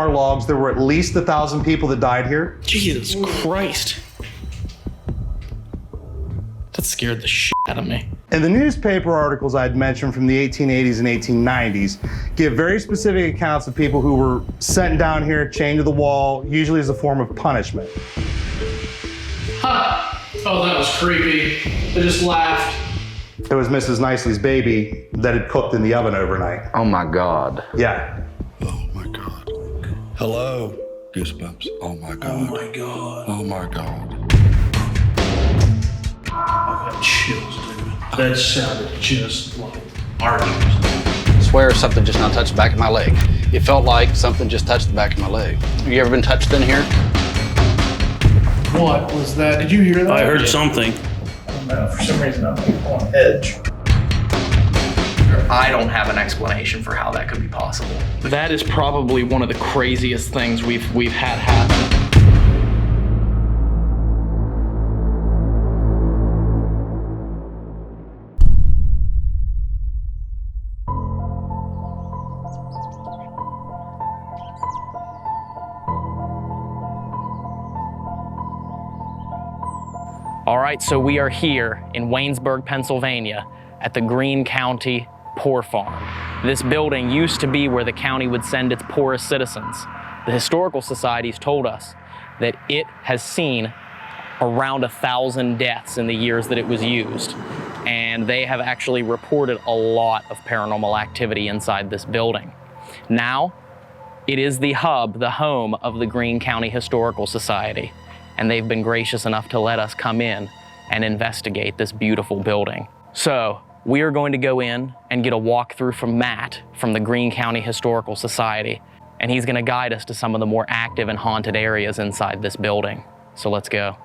our logs, there were at least 1,000 people that died here. Jesus Christ. That scared the shit out of me. And the newspaper articles I'd mentioned from the 1880s and 1890s give very specific accounts of people who were sent down here, chained to the wall, usually as a form of punishment. Ha! Oh, that was creepy. They just laughed. It was Mrs. Nicely's baby that had cooked in the oven overnight. Oh my God. Yeah. Oh my God. Hello. Goosebumps. Oh my God. Oh my God. Oh my God. I've got chills, dude. That sounded just like archers. I swear something just now touched the back of my leg. It felt like something just touched the back of my leg. Have you ever been touched in here? What was that? Did you hear that? I heard something. I don't know. For some reason, I'm like on edge. I don't have an explanation for how that could be possible. That is probably one of the craziest things we've had happen. All right, so we are here in Waynesburg, Pennsylvania at the Greene County Poor Farm. This building used to be where the county would send its poorest citizens. The historical societies told us that it has seen around 1,000 deaths in the years that it was used. And they have actually reported a lot of paranormal activity inside this building. Now, it is the hub, the home of the Greene County Historical Society. And they've been gracious enough to let us come in and investigate this beautiful building. So we are going to go in and get a walkthrough from Matt from the Greene County Historical Society, and he's going to guide us to some of the more active and haunted areas inside this building. So let's go.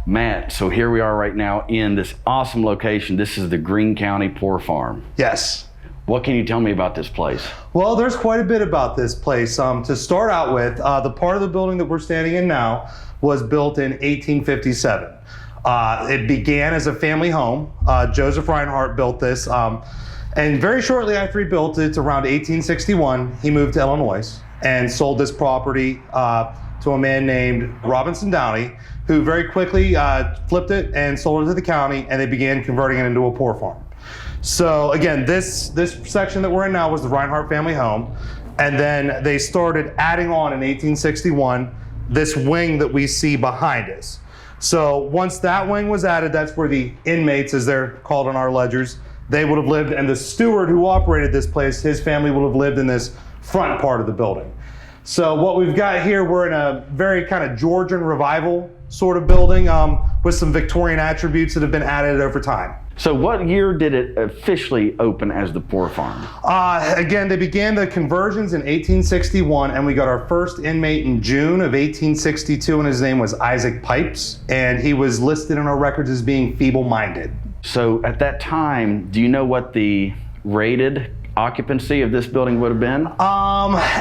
Matt, so here we are right now in this awesome location. This is the Greene County Poor Farm. Yes. What can you tell me about this place? Well, there's quite a bit about this place. To start out with, the part of the building that we're standing in now was built in 1857. It began as a family home. Joseph Reinhardt built this. And very shortly after he built it, around 1861, he moved to Illinois and sold this property to a man named Robinson Downey, who very quickly flipped it and sold it to the county, and they began converting it into a poor farm. So again, this section that we're in now was the Reinhardt family home, and then they started adding on in 1861 this wing that we see behind us. So once that wing was added, that's where the inmates, as they're called in our ledgers, they would have lived, and the steward who operated this place, his family would have lived in this front part of the building. So what we've got here, we're in a very kind of Georgian revival sort of building with some Victorian attributes that have been added over time. So what year did it officially open as the Poor Farm? Again, they began the conversions in 1861, and we got our first inmate in June of 1862, and his name was Isaac Pipes, and he was listed in our records as being feeble-minded. So at that time, do you know what the rated occupancy of this building would have been?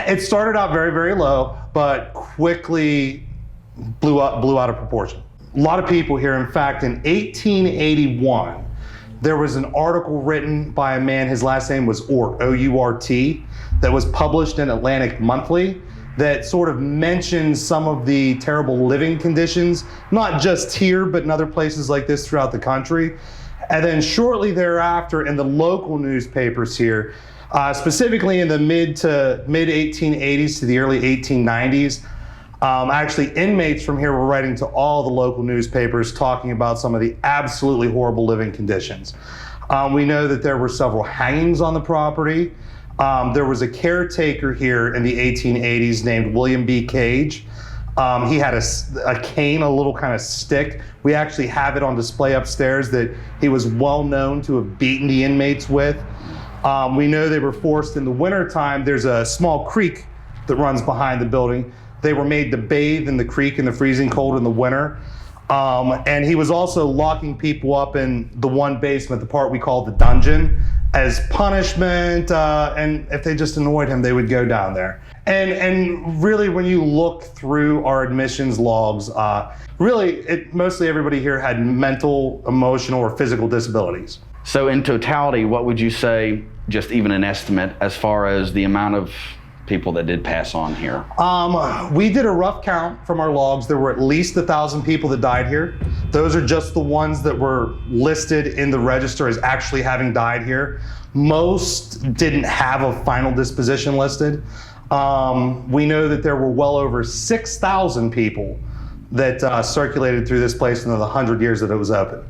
It started out very, very low, but quickly blew out of proportion. A lot of people here. In fact, in 1881, there was an article written by a man, his last name was Ort, O-U-R-T, that was published in Atlantic Monthly that sort of mentioned some of the terrible living conditions, not just here, but in other places like this throughout the country. And then shortly thereafter, in the local newspapers here, specifically in the mid 1880s to the early 1890s, actually inmates from here were writing to all the local newspapers talking about some of the absolutely horrible living conditions. We know that there were several hangings on the property. There was a caretaker here in the 1880s named William B. Cage. He had a cane, a little kind of stick. We actually have it on display upstairs that he was well known to have beaten the inmates with. We know they were forced in the wintertime. There's a small creek that runs behind the building. They were made to bathe in the creek in the freezing cold in the winter. And he was also locking people up in the one basement, the part we call the dungeon, as punishment, and if they just annoyed him, they would go down there. And really, when you look through our admissions logs, really, mostly everybody here had mental, emotional, or physical disabilities. So in totality, what would you say, just even an estimate, as far as the amount of people that did pass on here? We did a rough count from our logs. There were at least 1,000 people that died here. Those are just the ones that were listed in the register as actually having died here. Most didn't have a final disposition listed. We know that there were well over 6,000 people that circulated through this place in the 100 years that it was open.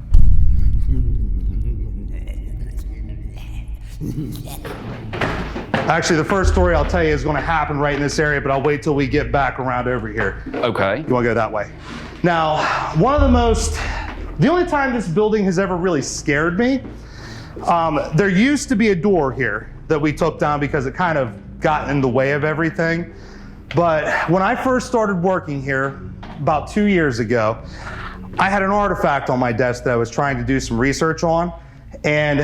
Actually, the first story I'll tell you is going to happen right in this area, but I'll wait till we get back around over here. Okay. You want to go that way? Now, the only time this building has ever really scared me, there used to be a door here that we took down because it kind of got in the way of everything. But when I first started working here about 2 years ago, I had an artifact on my desk that I was trying to do some research on, and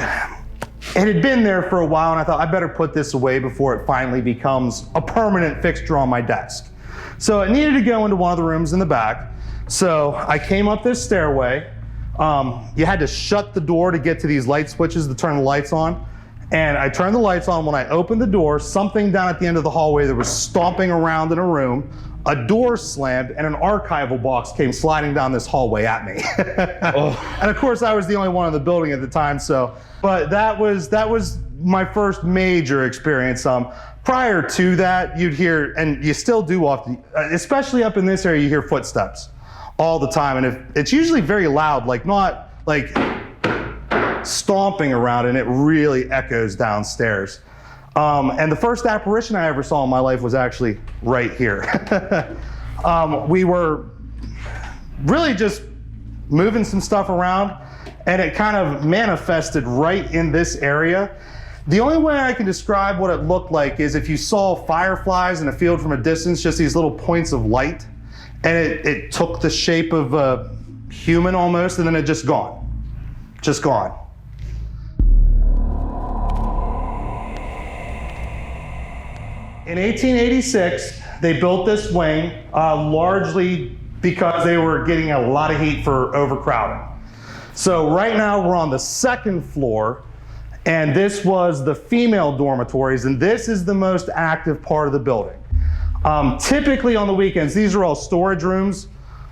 it had been there for a while, and I thought I better put this away before it finally becomes a permanent fixture on my desk. So it needed to go into one of the rooms in the back. So I came up this stairway. You had to shut the door to get to these light switches to turn the lights on. And I turned the lights on. When I opened the door, something down at the end of the hallway that was stomping around in a room, a door slammed, and an archival box came sliding down this hallway at me. And of course, I was the only one in the building at the time. But that was my first major experience. Prior to that, you'd hear, and you still do often, especially up in this area, you hear footsteps all the time. And it's usually very loud, not like stomping around, and it really echoes downstairs. And the first apparition I ever saw in my life was actually right here. We were really just moving some stuff around, and it kind of manifested right in this area. The only way I can describe what it looked like is if you saw fireflies in a field from a distance, just these little points of light, and it took the shape of a human almost, and then it just gone. Just gone. In 1886, they built this wing largely because they were getting a lot of heat for overcrowding. So right now we're on the second floor, and this was the female dormitories, and this is the most active part of the building. Typically on the weekends, these are all storage rooms,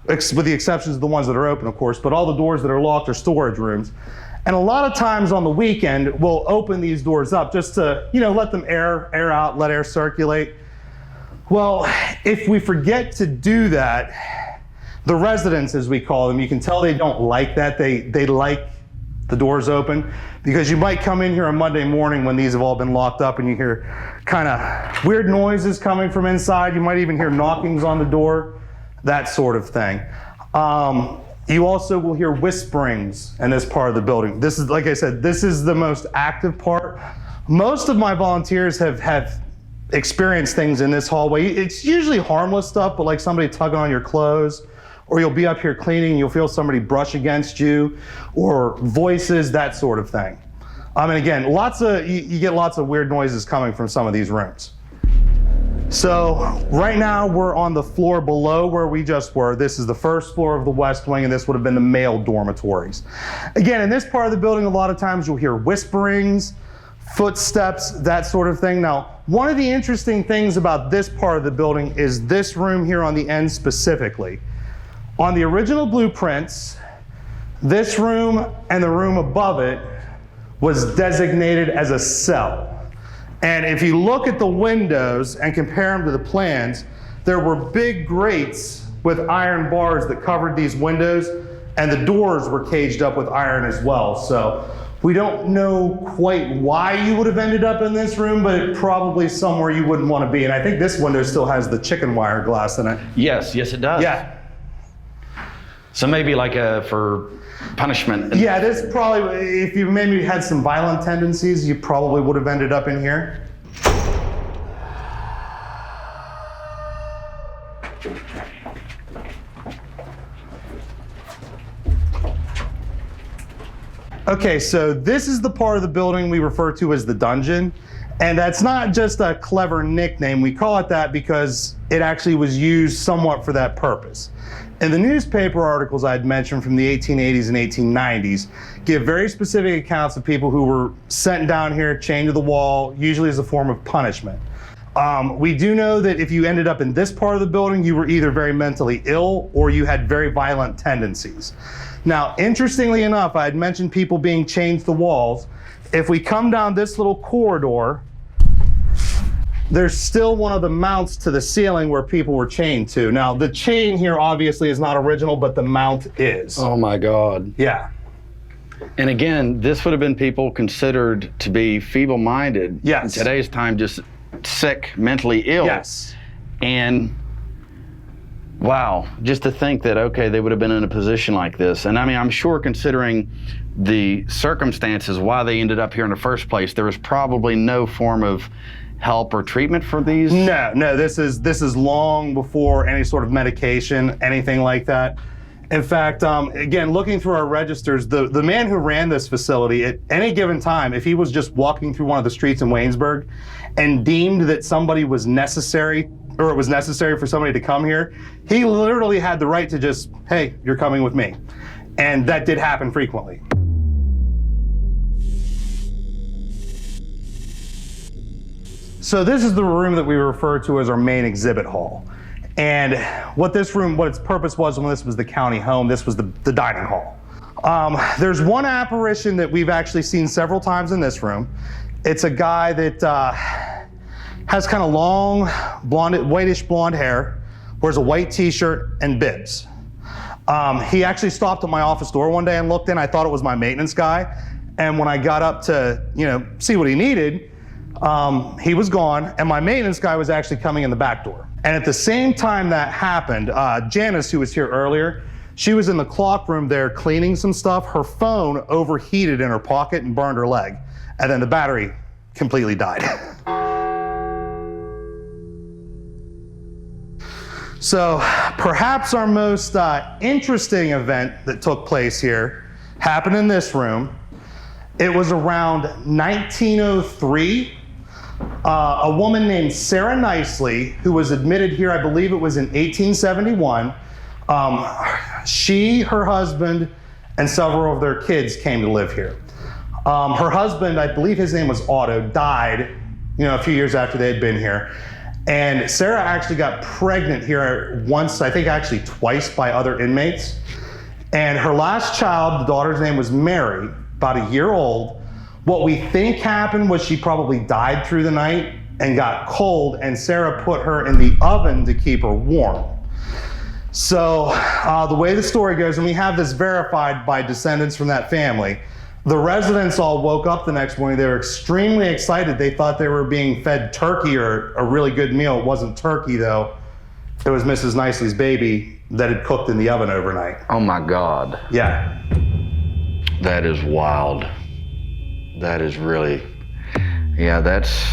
with the exceptions of the ones that are open, of course, but all the doors that are locked are storage rooms. And a lot of times on the weekend, we'll open these doors up just to, let them air out, let air circulate. Well, if we forget to do that, the residents, as we call them, you can tell they don't like that. They like the doors open, because you might come in here on Monday morning when these have all been locked up and you hear kind of weird noises coming from inside. You might even hear knockings on the door, that sort of thing. You also will hear whisperings in this part of the building. This is, like I said, this is the most active part. Most of my volunteers have experienced things in this hallway. It's usually harmless stuff, but like somebody tugging on your clothes, or you'll be up here cleaning and you'll feel somebody brush against you, or voices, that sort of thing. And again, you get lots of weird noises coming from some of these rooms. So right now we're on the floor below where we just were. This is the first floor of the West Wing, and this would have been the male dormitories. Again, in this part of the building, a lot of times you'll hear whisperings, footsteps, that sort of thing. Now, one of the interesting things about this part of the building is this room here on the end specifically. On the original blueprints, this room and the room above it was designated as a cell. And if you look at the windows and compare them to the plans, there were big grates with iron bars that covered these windows, and the doors were caged up with iron as well. So we don't know quite why you would have ended up in this room, but it probably somewhere you wouldn't want to be. And I think this window still has the chicken wire glass in it. Yes, it does. Yeah. So maybe like for punishment. Yeah, this probably, if you maybe had some violent tendencies, you probably would have ended up in here. Okay, so this is the part of the building we refer to as the dungeon. And that's not just a clever nickname. We call it that because it actually was used somewhat for that purpose. And the newspaper articles I'd mentioned from the 1880s and 1890s give very specific accounts of people who were sent down here, chained to the wall, usually as a form of punishment. We do know that if you ended up in this part of the building, you were either very mentally ill or you had very violent tendencies. Now, interestingly enough, I had mentioned people being chained to the walls. If we come down this little corridor, there's still one of the mounts to the ceiling where people were chained to. Now, the chain here obviously is not original, but the mount is. Oh my God. Yeah. And again, this would have been people considered to be feeble-minded. Yes. In today's time, just sick, mentally ill. Yes. And wow, just to think that, okay, they would have been in a position like this. And I mean, I'm sure considering the circumstances why they ended up here in the first place, there was probably no form of help or treatment for these? No, this is long before any sort of medication, anything like that. In fact, again, looking through our registers, the man who ran this facility at any given time, if he was just walking through one of the streets in Waynesburg and deemed that somebody was necessary, or it was necessary for somebody to come here, he literally had the right to just, hey, you're coming with me. And that did happen frequently. So this is the room that we refer to as our main exhibit hall. And what its purpose was when this was the county home, this was the dining hall. There's one apparition that we've actually seen several times in this room. It's a guy that has kind of long, whitish blonde hair, wears a white t-shirt and bibs. He actually stopped at my office door one day and looked in. I thought it was my maintenance guy. And when I got up to, see what he needed, he was gone, and my maintenance guy was actually coming in the back door. And at the same time that happened, Janice, who was here earlier, she was in the clock room there cleaning some stuff. Her phone overheated in her pocket and burned her leg. And then the battery completely died. So perhaps our most interesting event that took place here happened in this room. It was around 1903. A woman named Sarah Nicely, who was admitted here, I believe it was in 1871. She, her husband, and several of their kids came to live here. Her husband, I believe his name was Otto, died, a few years after they had been here. And Sarah actually got pregnant here once, I think actually twice, by other inmates. And her last child, the daughter's name was Mary, about a year old. What we think happened was she probably died through the night and got cold, and Sarah put her in the oven to keep her warm. So the way the story goes, and we have this verified by descendants from that family, the residents all woke up the next morning. They were extremely excited. They thought they were being fed turkey or a really good meal. It wasn't turkey, though. It was Mrs. Nicely's baby that had cooked in the oven overnight. Oh my God. Yeah. That is wild. That is really, yeah, that's,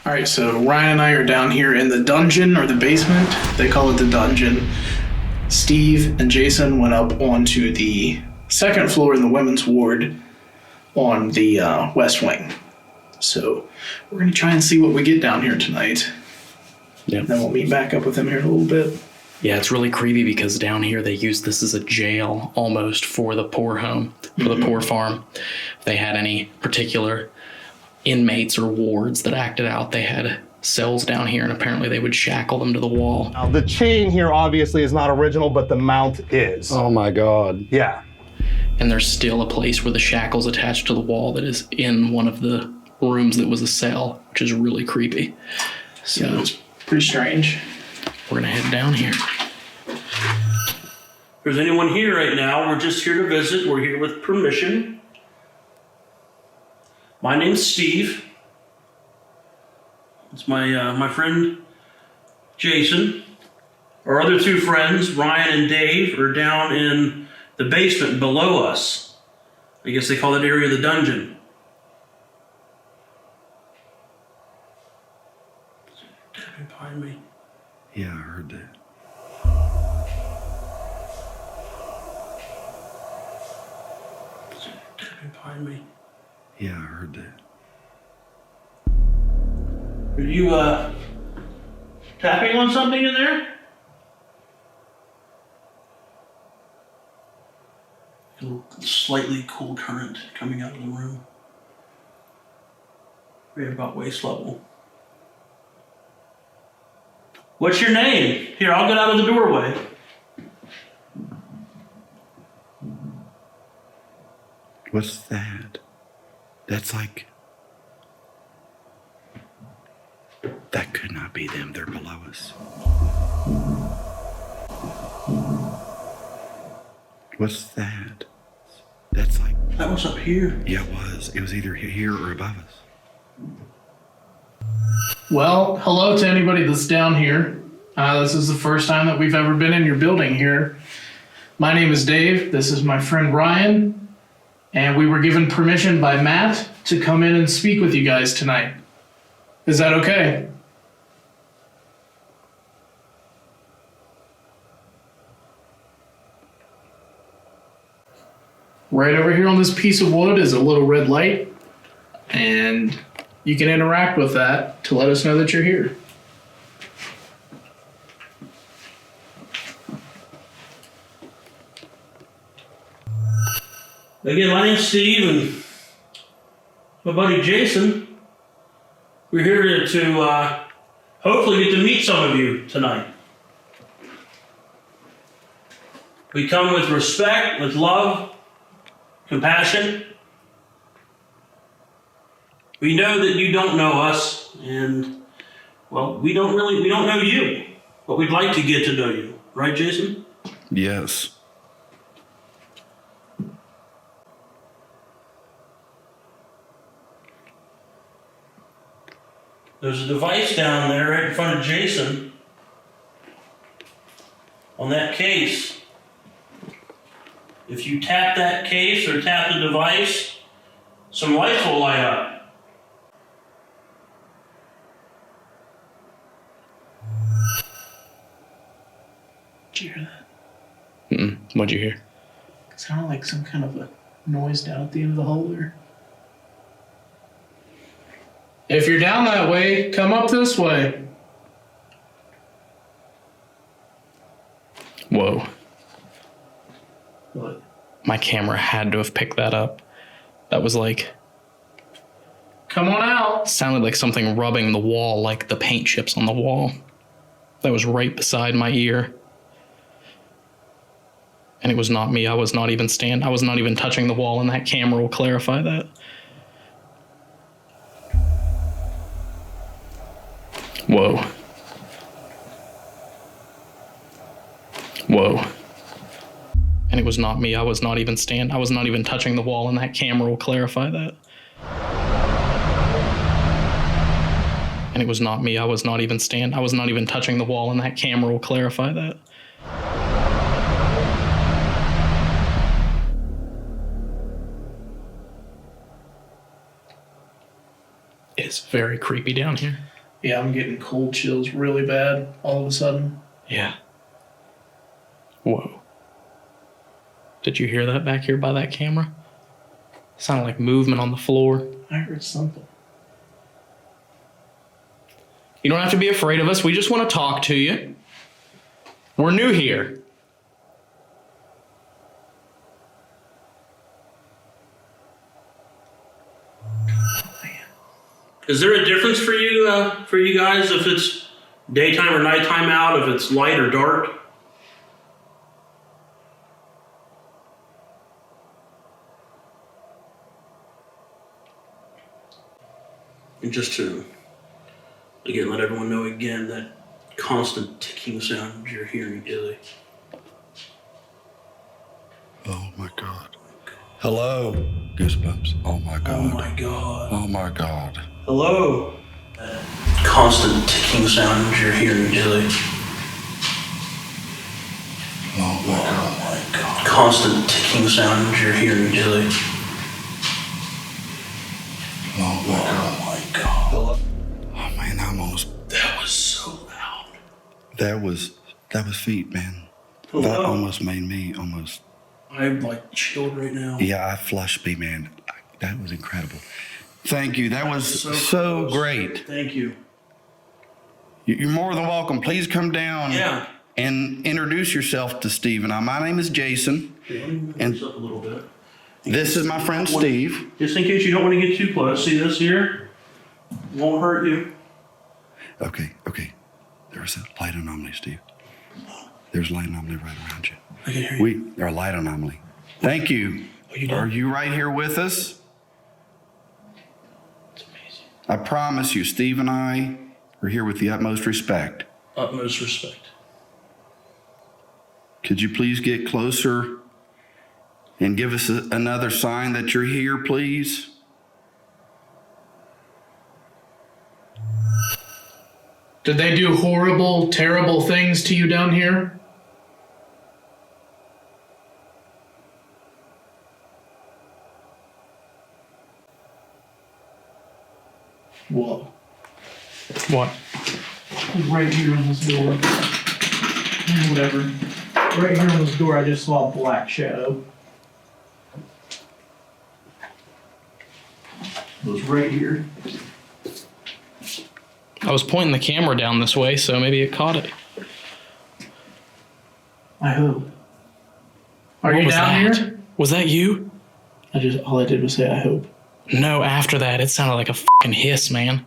All right, so Ryan and I are down here in the dungeon, or the basement. They call it the dungeon. Steve and Jason went up onto the second floor in the women's ward on the west wing. So we're going to try and see what we get down here tonight. Yeah. Then we'll meet back up with them here in a little bit. Yeah, it's really creepy because down here they use this as a jail almost for the poor home, for the poor farm. If they had any particular inmates or wards that acted out, they had cells down here, and apparently they would shackle them to the wall. Now, the chain here obviously is not original, but the mount is. Oh my God. Yeah. And there's still a place where the shackle's attached to the wall that is in one of the rooms that was a cell, which is really creepy. So Yeah, it's pretty strange. we're gonna head down here. If there's anyone here right now, we're just here to visit. We're here with permission. My name's Steve. It's my friend Jason. Our other two friends, Ryan and Dave, are down in the basement below us. I guess they call that area the dungeon. Tapping behind me. Yeah, I heard that. Tapping behind me. Yeah, I heard that. Are you tapping on something in there? A slightly cool current coming out of the room. Right about waist level. What's your name? Here, I'll get out of the doorway. What's that? That's like... That could not be them. They're below us. What's that? That's like... That was up here. Yeah, it was. It was either here or above us. Well, hello to anybody that's down here. This is the first time that we've ever been in your building here. My name is Dave. This is my friend Ryan. And we were given permission by Matt to come in and speak with you guys tonight. Is that okay? Right over here on this piece of wood is a little red light, and you can interact with that to let us know that you're here. Again, my name's Steve and my buddy Jason. We're here to hopefully get to meet some of you tonight. We come with respect, with love, compassion. We know that you don't know us, and well, we don't know you, but we'd like to get to know you. Right, Jason? Yes. There's a device down there right in front of Jason on that case. If you tap that case or tap the device, some lights will light up. Did you hear that? What'd you hear? It sounded like some kind of a noise down at the end of the hole there. If you're down that way, come up this way. Whoa. What? My camera had to have picked that up. That was like, Come on out. sounded like something rubbing the wall, like the paint chips on the wall. That was right beside my ear. And it was not me. I was not even touching the wall, and that camera will clarify that. Whoa. Whoa. And it was not me. I was not even touching the wall, and that camera will clarify that. And it was not me. I was not even touching the wall, and that camera will clarify that. It's very creepy down here. Yeah, I'm getting cold chills really bad all of a sudden. Yeah. Whoa. Did you hear that back here by that camera? Sounded like movement on the floor. I heard something. You don't have to be afraid of us. We just want to talk to you. We're new here. Is there a difference for you guys if it's daytime or nighttime out, if it's light or dark? And just to, again, let everyone know again that constant ticking sound you're hearing, Illy. Oh my God. Hello. Goosebumps. Oh my God. Oh my God. Oh my God. Hello. That constant ticking sound you're hearing, Illy. Oh my God. Constant ticking sound you're hearing, Illy. Oh my God. My God. Hello. Oh man, I'm almost. That was so loud. That was feet, man. Hello. That almost made me almost. I'm like chilled right now. Yeah, I flushed me, man. That was incredible. Thank you. That was so close. great. Thank you. You're more than welcome. Please come down. Yeah. And introduce yourself to Steve and I. My name is Jason. Okay, let me move And this up a little bit. This is my friend Steve. Just in case you don't want to get too close. See this here? Won't hurt you. Okay. There's a light anomaly, Steve. There's a light anomaly right around you. I can hear you. There are light anomaly. Thank you. Are you right here with us? It's amazing. I promise you, Steve and I are here with the utmost respect. Utmost respect. Could you please get closer and give us another sign that you're here, please? Did they do horrible, terrible things to you down here? Whoa. What? Right here on this door. Whatever. Right here on this door, I just saw a black shadow. It was right here. I was pointing the camera down this way, so maybe it caught it. I hope. Are What you was down that? here? Was that you? All I did was say I hope. No, after that, it sounded like a fucking hiss, man.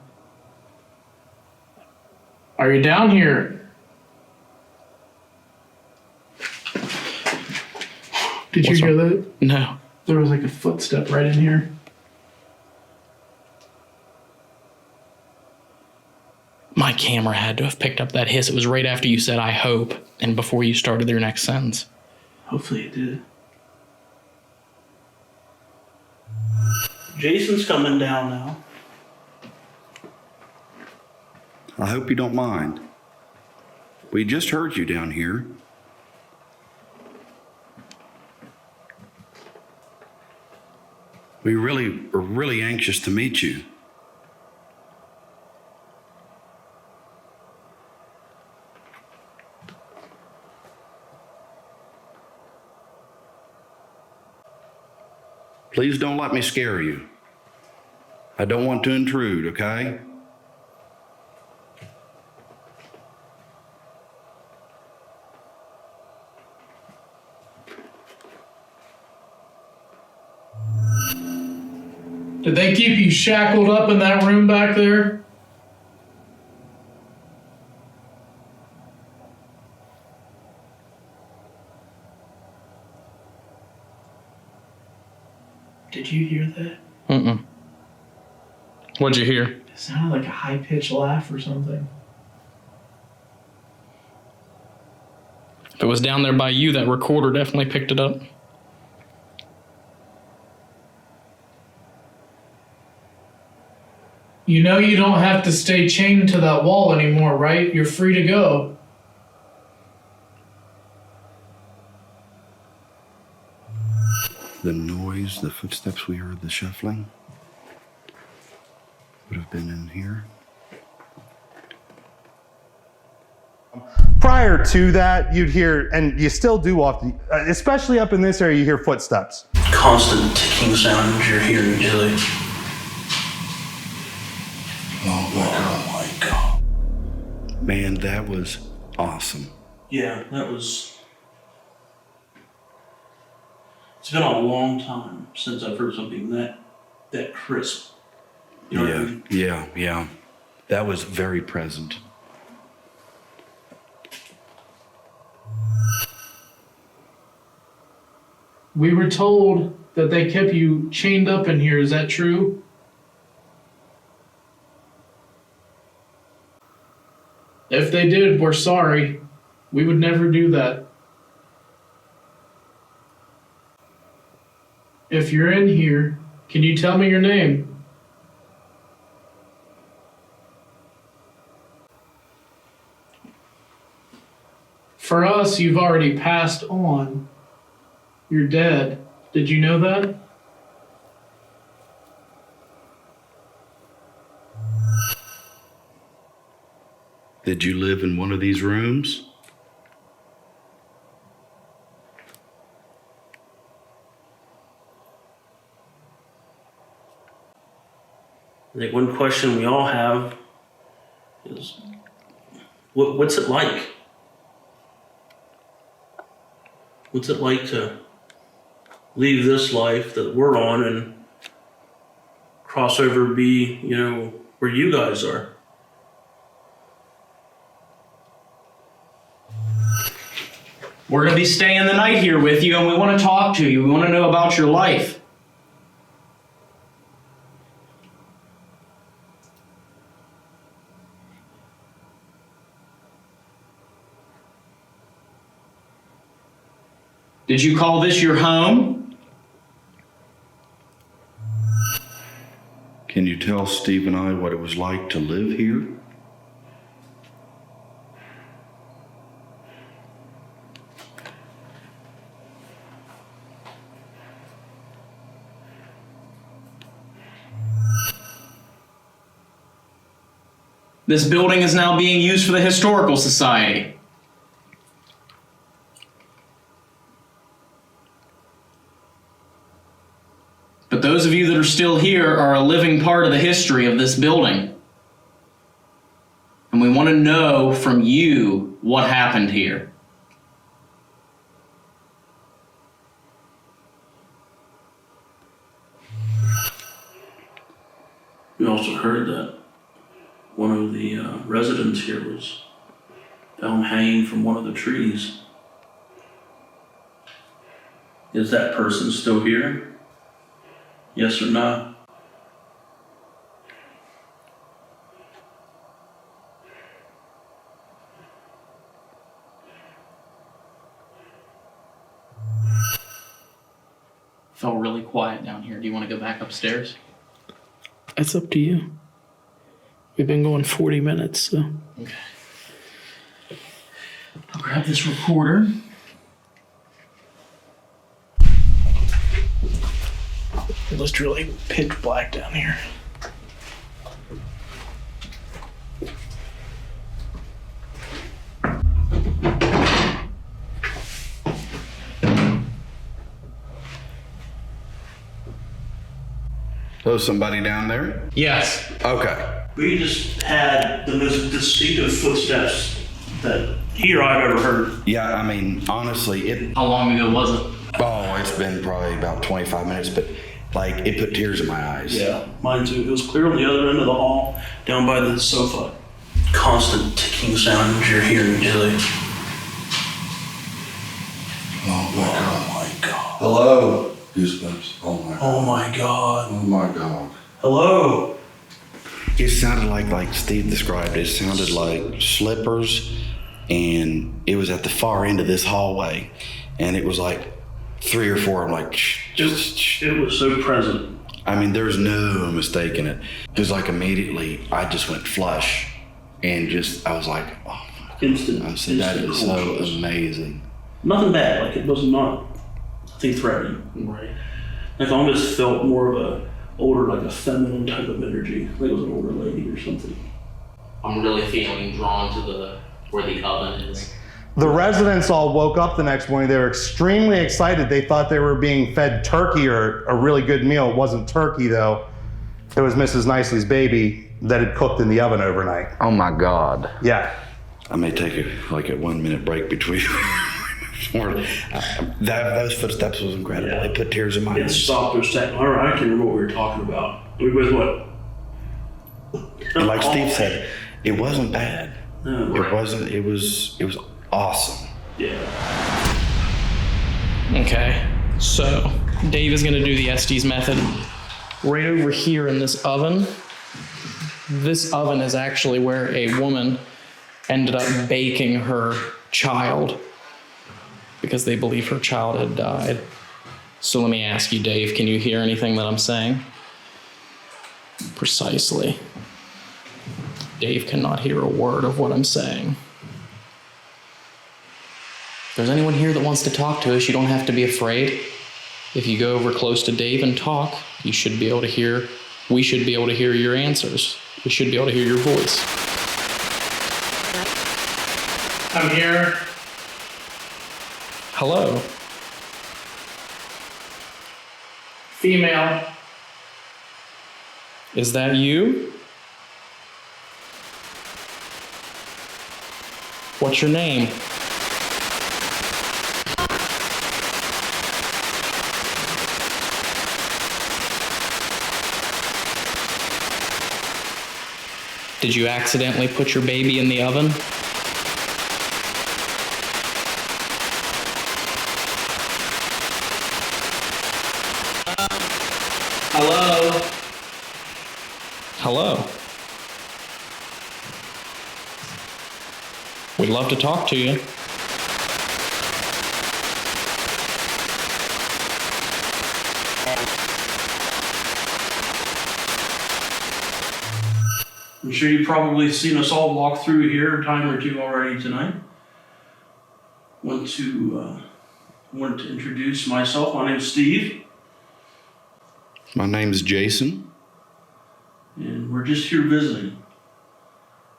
Are you down here? Did you What's hear wrong? that? No. There was like a footstep right in here. My camera had to have picked up that hiss. It was right after you said, I hope, and before you started your next sentence. Hopefully it did. Jason's coming down now. I hope you don't mind. We just heard you down here. We really are really anxious to meet you. Please don't let me scare you. I don't want to intrude, okay? Did they keep you shackled up in that room back there? Did you hear that? Mm-mm. What'd you hear? It sounded like a high-pitched laugh or something. If it was down there by you, that recorder definitely picked it up. You know you don't have to stay chained to that wall anymore, right? You're free to go. The noise, the footsteps we heard, the shuffling, would have been in here. Prior to that, you'd hear, and you still do often, especially up in this area, you hear footsteps. Constant ticking sounds you're hearing, Jilly. Oh my God. Man, that was awesome. Yeah, that was... It's been a long time since I've heard something that crisp. You know what I mean? Yeah. That was very present. We were told that they kept you chained up in here. Is that true? If they did, we're sorry. We would never do that. If you're in here, can you tell me your name? For us, you've already passed on. You're dead. Did you know that? Did you live in one of these rooms? I think one question we all have is, what's it like? What's it like to leave this life that we're on and cross over, be, where you guys are? We're going to be staying the night here with you, and we want to talk to you. We want to know about your life. Did you call this your home? Can you tell Steve and I what it was like to live here? This building is now being used for the Historical Society. But those of you that are still here are a living part of the history of this building. And we want to know from you what happened here. We also heard that one of the residents here was found hanging from one of the trees. Is that person still here? Yes or no? Felt really quiet down here. Do you want to go back upstairs? That's up to you. We've been going 40 minutes, so. Okay. I'll grab this recorder. It looks really pitch black down here. So somebody down there? Yes. Okay. We just had the most distinctive footsteps that here I've ever heard. Yeah, I mean, honestly, How long ago was it? it's been probably about 25 minutes, but like it put tears in my eyes. Yeah, mine too. It was clear on the other end of the hall, down by the sofa. Constant ticking sounds you're hearing, Jilly. Oh my God. Hello. Goosebumps. Oh my God. Oh my God. Oh my God. Hello. It sounded like Steve described it. It sounded like slippers, and it was at the far end of this hallway, and it was like 3 or 4. I'm like, It was so present. I mean, there's no mistaking it. Because like immediately, I just went flush, and I was like, oh my God. Instant. I said, that is so consciousness. amazing. Nothing bad. Like, it was not, I think, threatening. Right. Like, I almost felt more of a older, like a feminine type of energy. Like it was an older lady or something. I'm really feeling drawn to the where the oven is. The residents all woke up the next morning. They were extremely excited. They thought they were being fed turkey or a really good meal. It wasn't turkey though. It was Mrs. Nicely's baby that had cooked in the oven overnight. Oh my God. Yeah. I may take a 1 minute break between. Those footsteps was incredible. Yeah. It put tears in my It eyes. stopped for a second. All right, I can remember what we were talking about. We was what? And like Steve said, it wasn't bad. No. It wasn't. It was awesome. Yeah. Okay, so Dave is gonna do the Estes method. Right over here in this oven is actually where a woman ended up baking her child because they believe her child had died. So let me ask you, Dave, can you hear anything that I'm saying? Precisely. Dave cannot hear a word of what I'm saying. If there's anyone here that wants to talk to us, you don't have to be afraid. If you go over close to Dave and talk, we should be able to hear your answers. We should be able to hear your voice. I'm here. Hello. Female. Is that you? What's your name? Did you accidentally put your baby in the oven? Hello? Hello? We'd love to talk to you. I'm sure you've probably seen us all walk through here a time or two already tonight. Want to introduce myself. My name's Steve, My name's Jason. and we're just here visiting.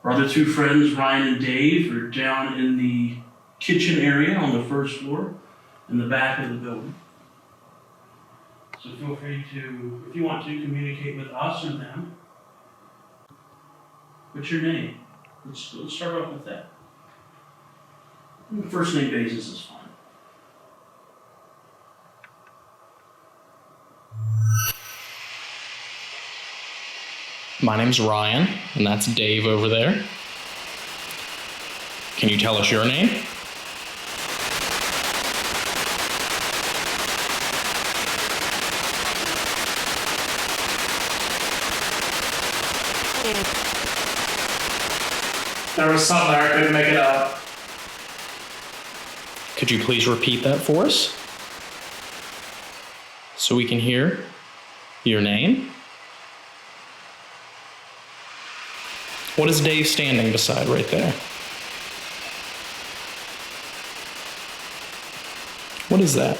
Our other two friends, Ryan and Dave, are down in the kitchen area on the first floor in the back of the building. So feel free to, if you want to, communicate with us or them. What's your name? Let's start off with that. First name basis is fine. My name's Ryan, and that's Dave over there. Can you tell us your name? There was something there, I couldn't make it out. Could you please repeat that for us? So we can hear your name? What is Dave standing beside right there? What is that?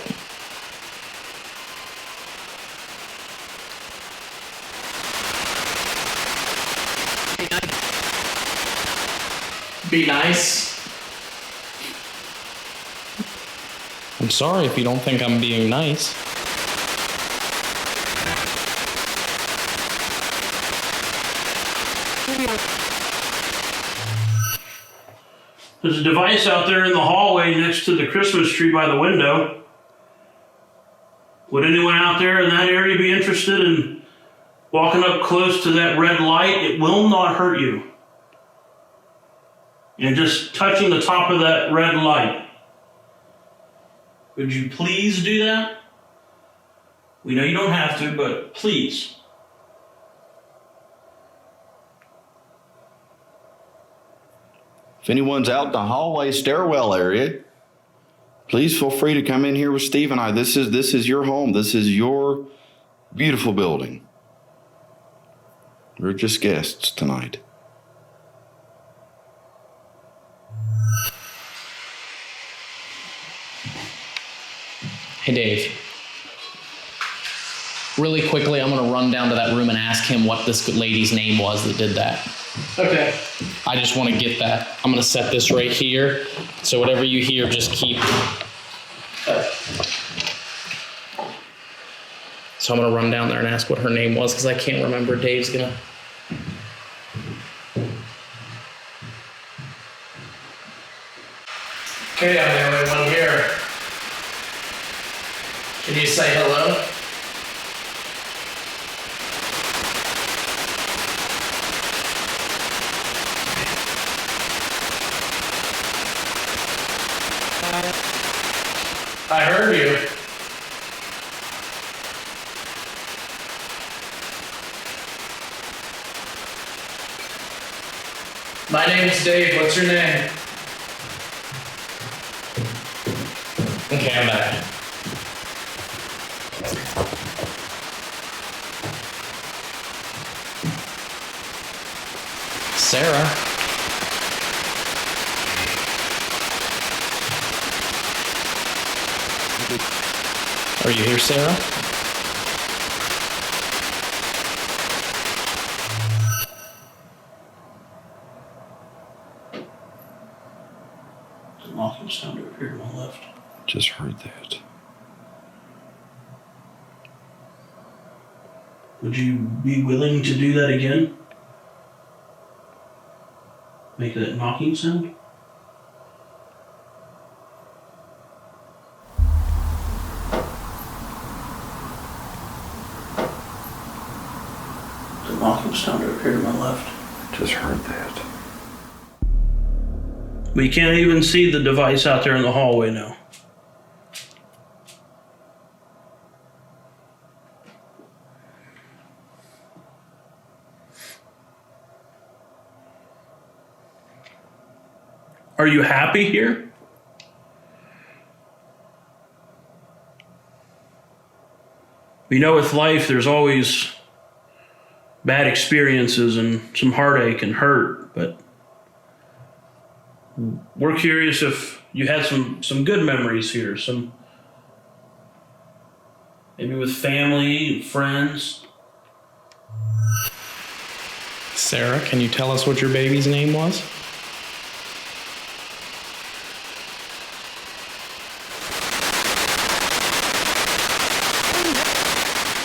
Be nice. I'm sorry if you don't think I'm being nice. There's a device out there in the hallway next to the Christmas tree by the window. Would anyone out there in that area be interested in walking up close to that red light? It will not hurt you. And just touching the top of that red light. Would you please do that? We know you don't have to, but please. If anyone's out in the hallway stairwell area, please feel free to come in here with Steve and I. This is your home. This is your beautiful building. We're just guests tonight. Hey, Dave. Really quickly, I'm going to run down to that room and ask him what this lady's name was that did that. Okay. I just want to get that. I'm going to set this right here. So whatever you hear, just keep. So I'm going to run down there and ask what her name was because I can't remember. Dave's going to. Okay, I'm the only one here. Can you say hello? I heard you. My name's Dave. What's your name? Okay, I'm back. Sarah. Are you here, Sarah? There's a knocking sound over here to my left. Just heard that. Would you be willing to do that again? Make that knocking sound? The knocking sound over here to my left. Just heard that. We can't even see the device out there in the hallway now. Are you happy here? We know with life there's always bad experiences and some heartache and hurt, but we're curious if you had some good memories here, some maybe with family, friends. Sarah, can you tell us what your baby's name was?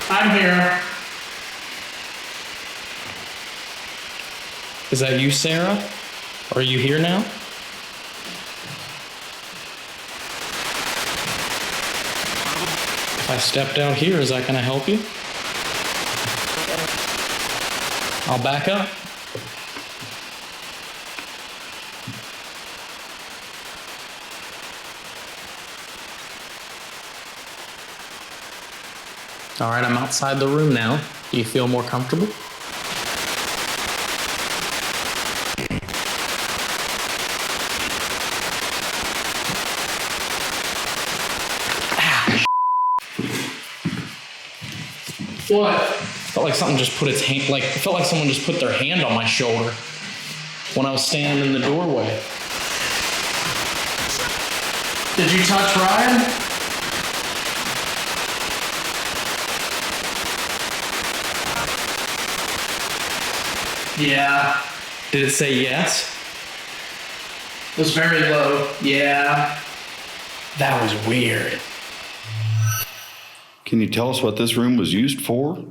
I'm here. Is that you, Sarah? Are you here now? If I step down here, is that going to help you? I'll back up. All right, I'm outside the room now. Do you feel more comfortable? What? Felt like something just put its hand, it felt like someone just put their hand on my shoulder when I was standing in the doorway. Did you touch Ryan? Yeah. Did it say yes? It was very low. Yeah. That was weird. Can you tell us what this room was used for?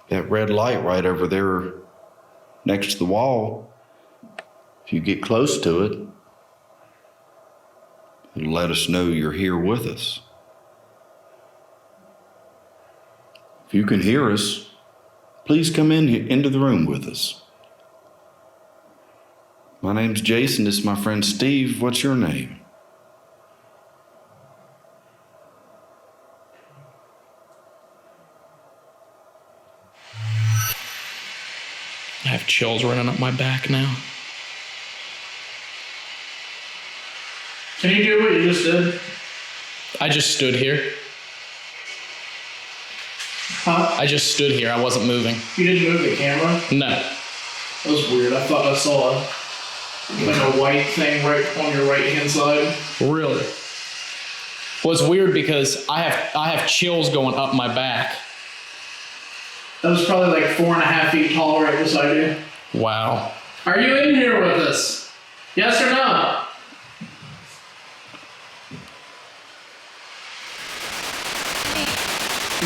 That red light right over there next to the wall, if you get close to it, it'll let us know you're here with us. If you can hear us, please come into the room with us. My name's Jason. This is my friend Steve. What's your name? I have chills running up my back now. Can you do what you just did? I just stood here. Huh? I just stood here. I wasn't moving. You didn't move the camera? No. That was weird. I thought I saw a white thing right on your right hand side. Really? Well, it's weird because I have chills going up my back. That was probably like 4.5 feet tall right beside you. Wow. Are you in here with us? Yes or no?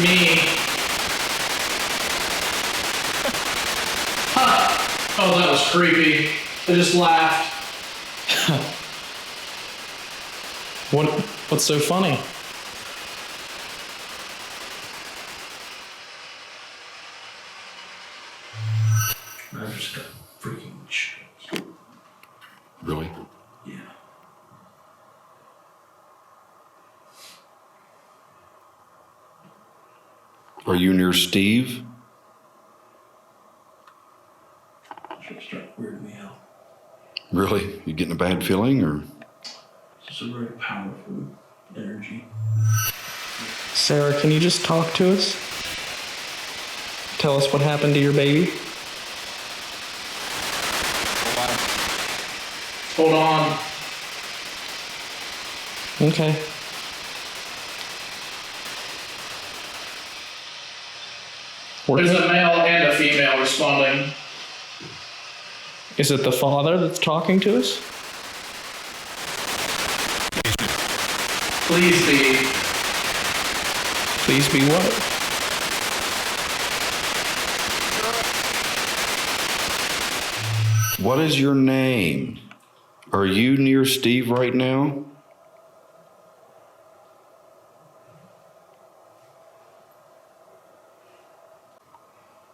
Me. Huh. Oh, that was creepy. I just laughed. What's so funny? I just got freaking chills. Really? Yeah. Are you near Steve? Should start weirding me out. Really? You getting a bad feeling, or? It's a very powerful energy. Sarah, can you just talk to us? Tell us what happened to your baby. Hold on. Okay. There's a male and a female responding. Is it the father that's talking to us? Please be. Please be what? What is your name? Are you near Steve right now?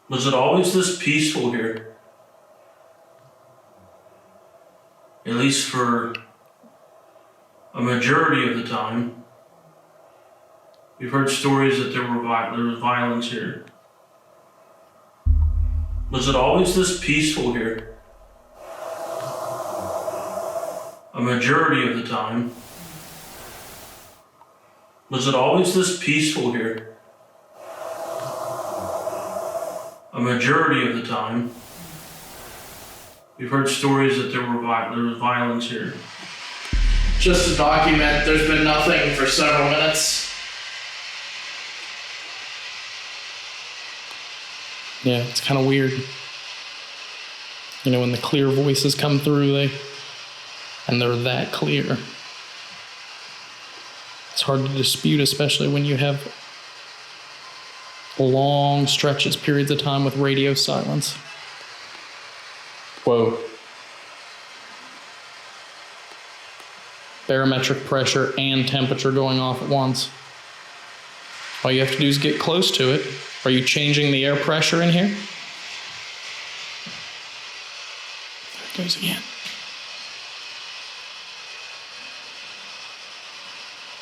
Was it always this peaceful here? At least for a majority of the time. We've heard stories that there was violence here. Was it always this peaceful here? A majority of the time. Was it always this peaceful here? A majority of the time. We've heard stories that there was violence here. Just to document, there's been nothing for several minutes. Yeah, it's kind of weird. You know, when the clear voices come through, and they're that clear. It's hard to dispute, especially when you have long stretches, periods of time with radio silence. Whoa. Barometric pressure and temperature going off at once. All you have to do is get close to it. Are you changing the air pressure in here? There it goes again.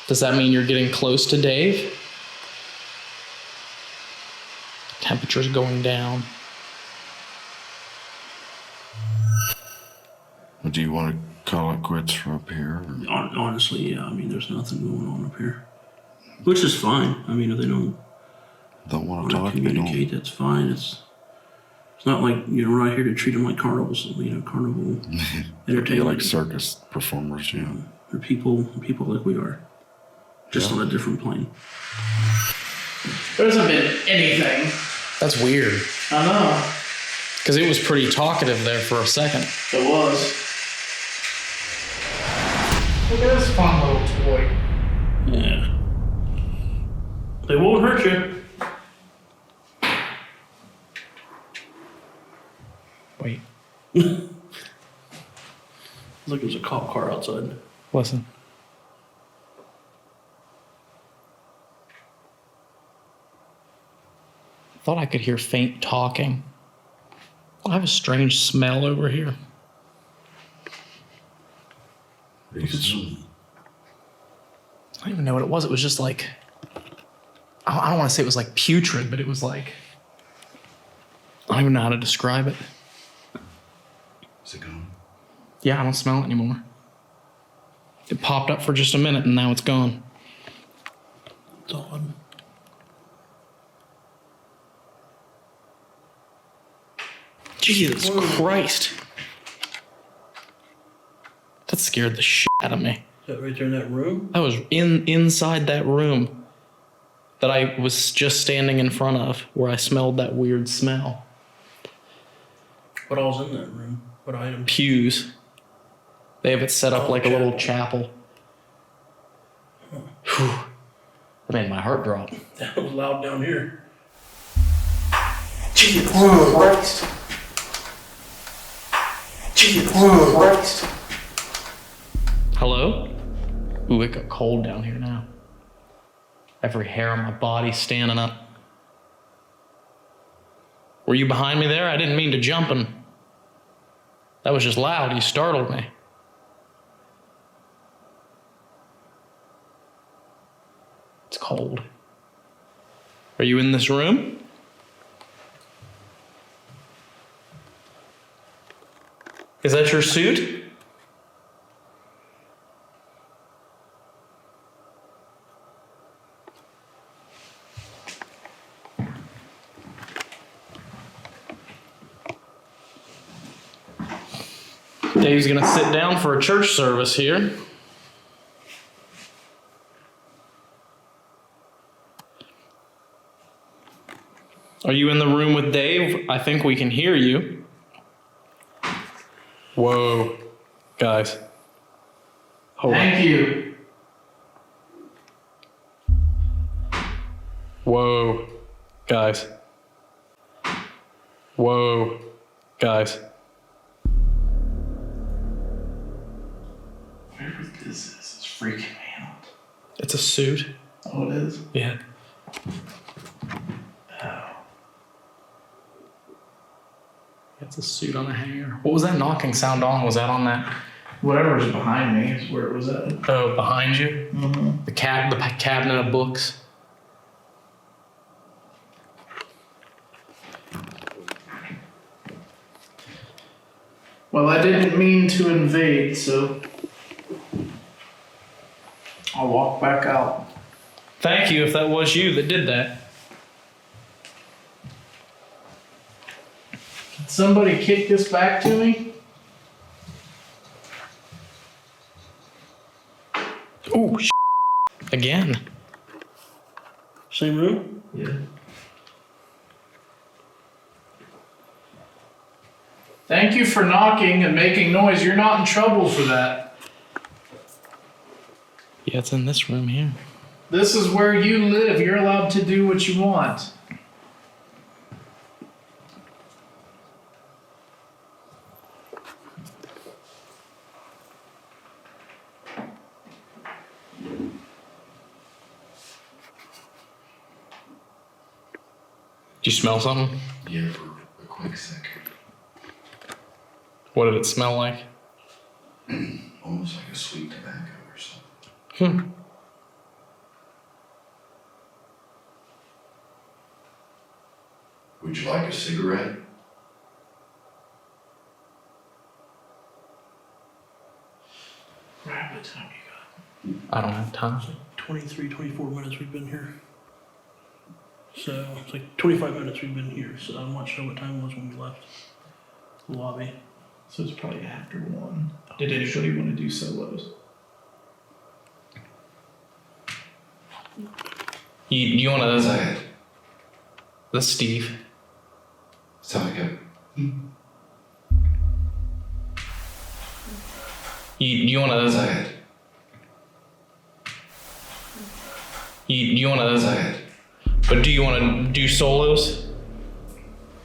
Does that mean you're getting close to Dave? Temperature's going down. Do you want to call it quits from up here? Honestly, yeah. I mean, there's nothing going on up here. Which is fine. I mean, if they don't want to talk, communicate, that's fine. It's not like, we're not here to treat them like carnivals, carnival entertainment. You're like circus performers, yeah. They're people like we are. Just on a different plane. There hasn't been anything. That's weird. I know. Because it was pretty talkative there for a second. It was. Look at this fun little toy. Yeah. They won't hurt you. Wait. Look, there's a cop car outside. Listen. I thought I could hear faint talking. I have a strange smell over here. Look at some. I don't even know what it was. It was just like, I don't want to say it was like putrid, but it was like, I don't even know how to describe it. Is it gone? Yeah, I don't smell it anymore. It popped up for just a minute and now it's gone. It's odd. Jesus Christ. That scared the shit out of me. Is that right there in that room? I was inside that room that I was just standing in front of, where I smelled that weird smell. What all's in that room? What items? Pews. They have it set up like a little chapel. Whew. That made my heart drop. That was loud down here. Jesus Christ. Jesus Christ. Hello? Ooh, it got cold down here now. Every hair on my body standing up. Were you behind me there? I didn't mean to jump and... That was just loud. You startled me. It's cold. Are you in this room? Is that your suit? Dave's gonna sit down for a church service here. Are you in the room with Dave? I think we can hear you. Whoa, guys. Hold on. Thank you. Whoa, guys. Whoa, guys. Whatever this is freaking me out. It's a suit. Oh, it is? Yeah. It's a suit on a hanger. What was that knocking sound on? Was that on that? Whatever's behind me is where it was at. Oh, behind you? Mm-hmm. The cabinet of books. Well, I didn't mean to invade, so I'll walk back out. Thank you if that was you that did that. Can somebody kick this back to me? Oh, again. Same room? Yeah. Thank you for knocking and making noise. You're not in trouble for that. Yeah, it's in this room here. This is where you live. You're allowed to do what you want. Did you smell something? Yeah, for a quick second. What did it smell like? Almost like a sweet tobacco or something. Would you like a cigarette? Grab the time you got. I don't have time. 23, 24 minutes we've been here. So it's like 25 minutes we've been here. So I'm not sure what time it was when we left the lobby. So it's probably after 1. Did anybody want to do solos? You want What's to... that? That's Steve. Sound like a... You want What's to... that? You want What's to... that? But do you want to do solos?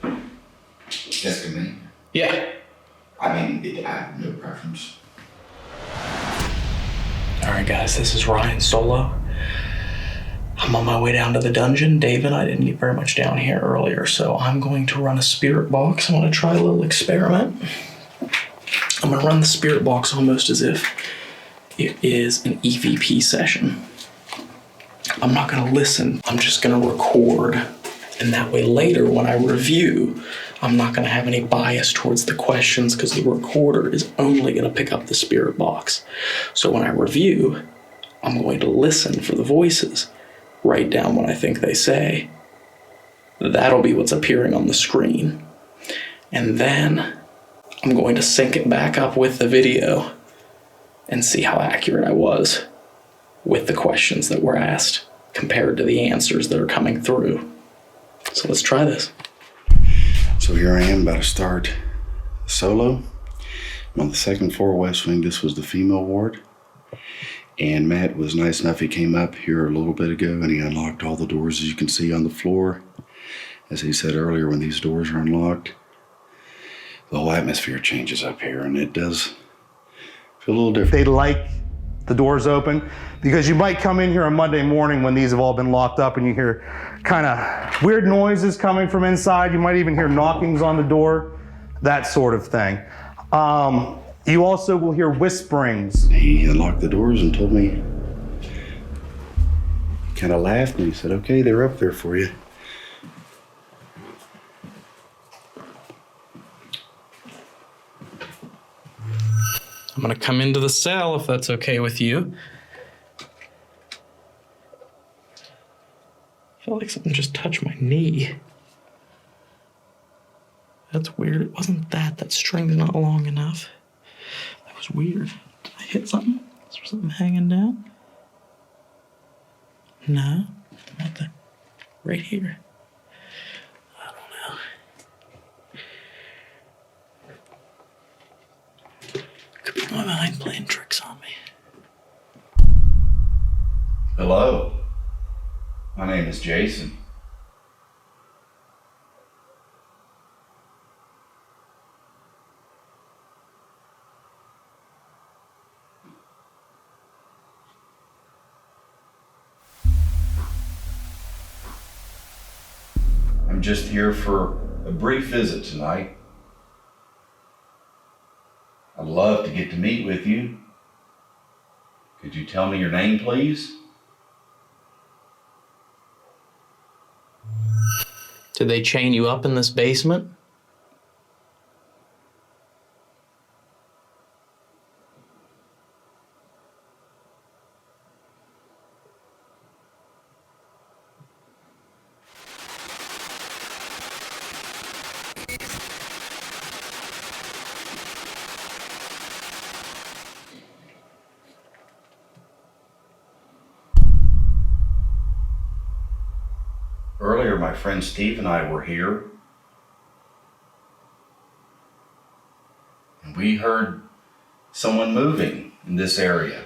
Asking me? Yeah. I mean, I have no preference. All right, guys, this is Ryan solo. I'm on my way down to the dungeon. Dave and I didn't get very much down here earlier, so I'm going to run a spirit box. I want to try a little experiment. I'm going to run the spirit box almost as if it is an EVP session. I'm not going to listen. I'm just going to record. And that way later when I review, I'm not going to have any bias towards the questions because the recorder is only going to pick up the spirit box. So when I review, I'm going to listen for the voices, write down what I think they say. That'll be what's appearing on the screen. And then I'm going to sync it back up with the video and see how accurate I was with the questions that were asked compared to the answers that are coming through. So let's try this. So here I am about to start solo. I'm on the second floor, West Wing. This was the female ward. And Matt was nice enough. He came up here a little bit ago and he unlocked all the doors, as you can see on the floor. As he said earlier, when these doors are unlocked, the whole atmosphere changes up here, and it does feel a little different. They like the doors open because you might come in here on Monday morning when these have all been locked up and you hear kind of weird noises coming from inside. You might even hear knockings on the door, that sort of thing. You also will hear whisperings. He unlocked the doors and told me, kind of laughed, and he said, okay, they're up there for you. I'm gonna come into the cell if that's okay with you. I feel like something just touched my knee. That's weird. It wasn't that. That string's not long enough. That was weird. Did I hit something? Is there something hanging down? No. Not the... Right here. I don't know. Could be my mind playing tricks on me. Hello. My name is Jason. I'm just here for a brief visit tonight. I'd love to get to meet with you. Could you tell me your name, please? Did they chain you up in this basement? Earlier, my friend Steve and I were here, and we heard someone moving in this area.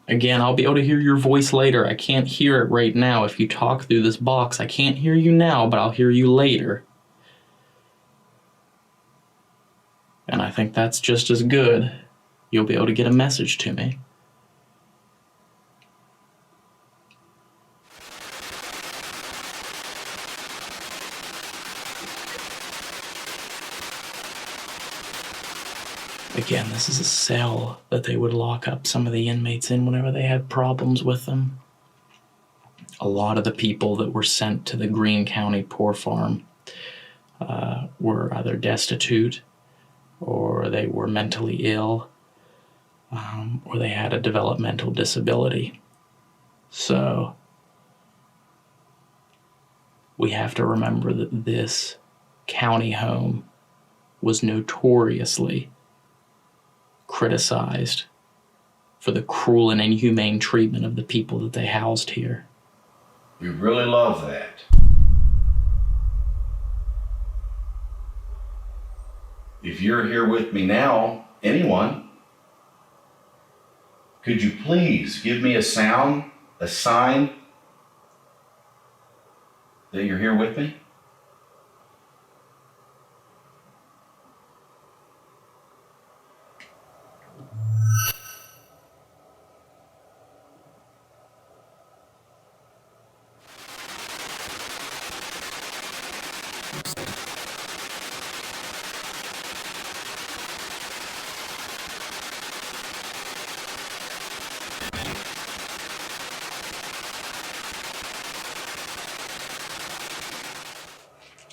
Again, I'll be able to hear your voice later. I can't hear it right now. If you talk through this box, I can't hear you now, but I'll hear you later. And I think that's just as good. You'll be able to get a message to me. Again, this is a cell that they would lock up some of the inmates in whenever they had problems with them. A lot of the people that were sent to the Greene County Poor Farm were either destitute, or they were mentally ill, or they had a developmental disability. So we have to remember that this county home was notoriously criticized for the cruel and inhumane treatment of the people that they housed here. We really love that. If you're here with me now, anyone, could you please give me a sound, a sign that you're here with me?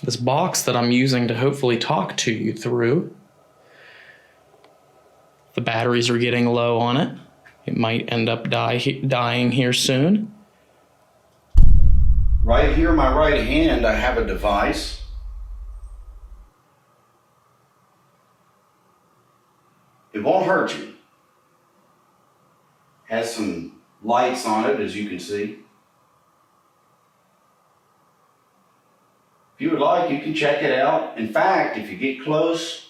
This box that I'm using to hopefully talk to you through, the batteries are getting low on it. It might end up dying here soon. Right here in my right hand, I have a device. It won't hurt you. Has some lights on it, as you can see. If you would like, you can check it out. In fact, if you get close,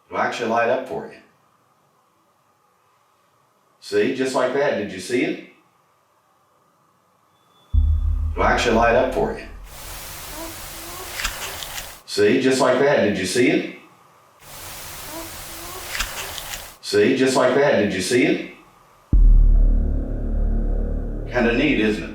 it'll actually light up for you. See, just like that. Did you see it? It'll actually light up for you. See, just like that. Did you see it? See, just like that. Did you see it? Kind of neat, isn't it?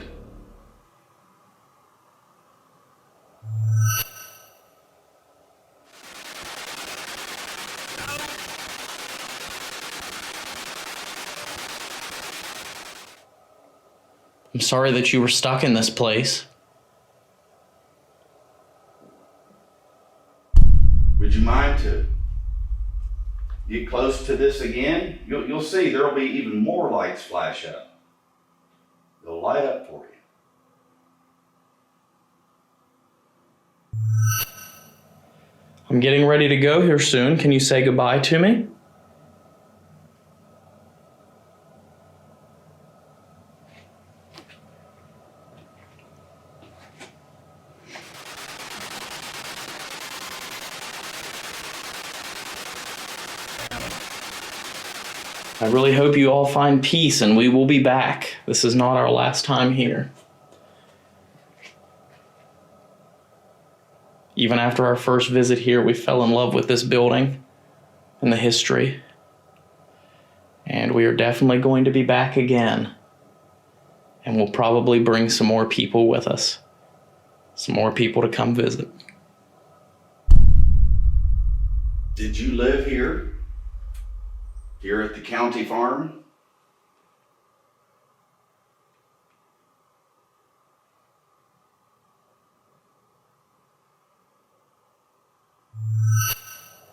I'm sorry that you were stuck in this place. Would you mind to get close to this again? You'll see there'll be even more lights flash up. They'll light up for you. I'm getting ready to go here soon. Can you say goodbye to me? I really hope you all find peace, and we will be back. This is not our last time here. Even after our first visit here, we fell in love with this building and the history. And we are definitely going to be back again. And we'll probably bring some more people with us. Some more people to come visit. Did you live here? Here at the county farm?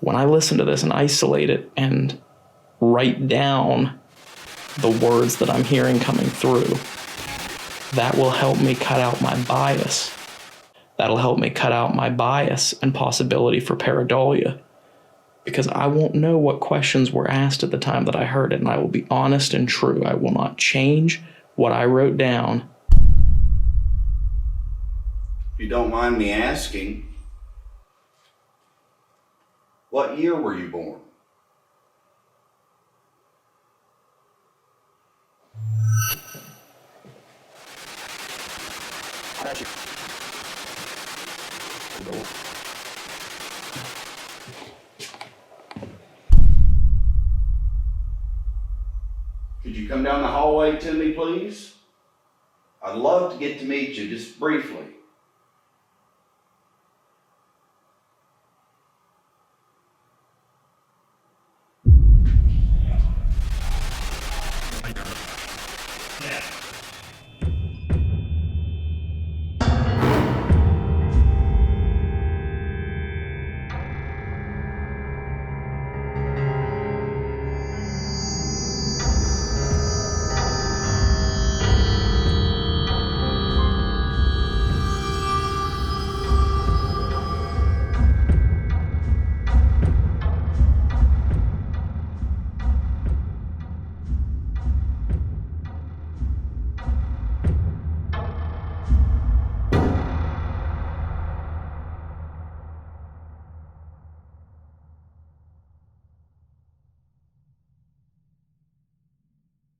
When I listen to this and isolate it and write down the words that I'm hearing coming through, that will help me cut out my bias. That'll help me cut out my bias and possibility for pareidolia. Because I won't know what questions were asked at the time that I heard it, and I will be honest and true. I will not change what I wrote down. If you don't mind me asking, what year were you born? Could you come down the hallway to me, please? I'd love to get to meet you just briefly.